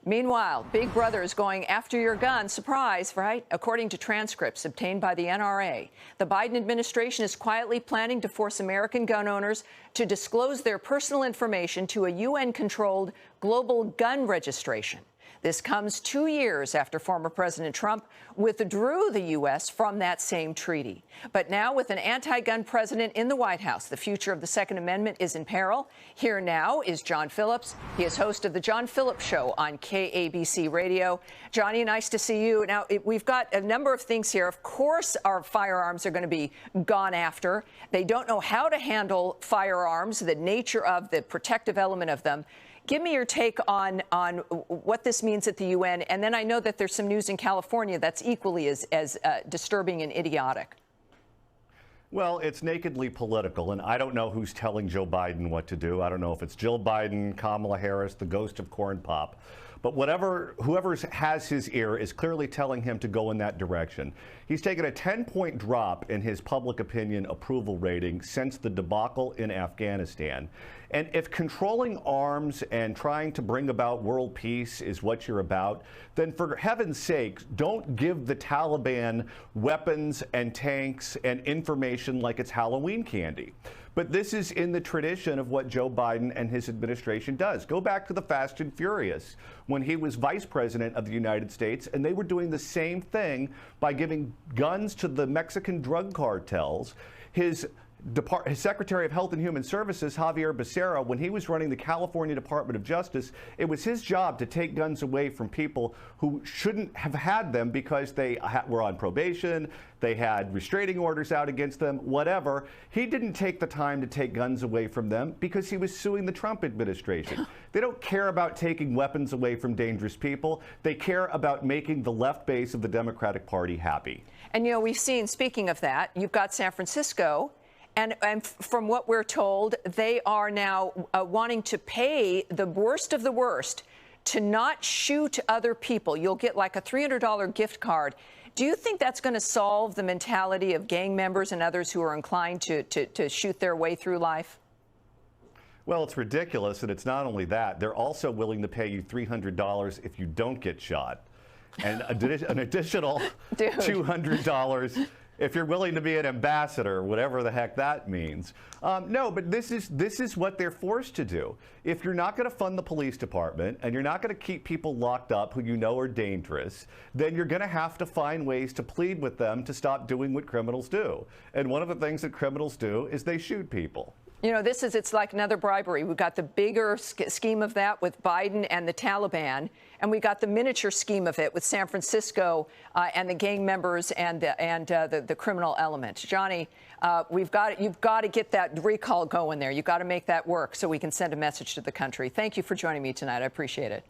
Meanwhile, Big Brother is going after your gun. Surprise, right? According to transcripts obtained by the NRA, the Biden administration is quietly planning to force American gun owners to disclose their personal information to a UN-controlled global gun registration. This comes 2 years after former President Trump withdrew the U.S. from that same treaty. But now, with an anti-gun president in the White House, the future of the Second Amendment is in peril. Here now is John Phillips. He is host of The John Phillips Show on KABC Radio. Johnny, nice to see you. Now, we've got a number of things here. Of course, our firearms are going to be gone after. They don't know how to handle firearms, the nature of the protective element of them. Give me your take on what this means at the UN, and then I know that there's some news in California that's equally as disturbing and idiotic. Well, it's nakedly political, and I don't know who's telling Joe Biden what to do. I don't know if it's Jill Biden, Kamala Harris, the ghost of Corn Pop. But whoever has his ear is clearly telling him to go in that direction. He's taken a 10-point drop in his public opinion approval rating since the debacle in Afghanistan. And if controlling arms and trying to bring about world peace is what you're about, then for heaven's sake, don't give the Taliban weapons and tanks and information like it's Halloween candy. But this is in the tradition of what Joe Biden and his administration does. Go back to the Fast and Furious when he was vice president of the United States, and they were doing the same thing by giving guns to the Mexican drug cartels. His Secretary of Health and Human Services, Javier Becerra, when he was running the California Department of Justice, it was his job to take guns away from people who shouldn't have had them because they were on probation, they had restraining orders out against them, whatever. He didn't take the time to take guns away from them because he was suing the Trump administration. They don't care about taking weapons away from dangerous people. They care about making the left base of the Democratic Party happy. And, you know, we've seen, speaking of that, you've got San Francisco. And from what we're told, they are now wanting to pay the worst of the worst to not shoot other people. You'll get like a $300 gift card. Do you think that's going to solve the mentality of gang members and others who are inclined to shoot their way through life? Well, it's ridiculous, and it's not only that. They're also willing to pay you $300 if you don't get shot, and an additional $200 if you're willing to be an ambassador, whatever the heck that means. No, but this is what they're forced to do. If you're not going to fund the police department and you're not going to keep people locked up who you know are dangerous, then you're going to have to find ways to plead with them to stop doing what criminals do. And one of the things that criminals do is they shoot people. You know, it's like another bribery. We've got the bigger scheme of that with Biden and the Taliban, and we got the miniature scheme of it with San Francisco and the gang members and the criminal element. Johnny, you've got to get that recall going there. You've got to make that work so we can send a message to the country. Thank you for joining me tonight. I appreciate it.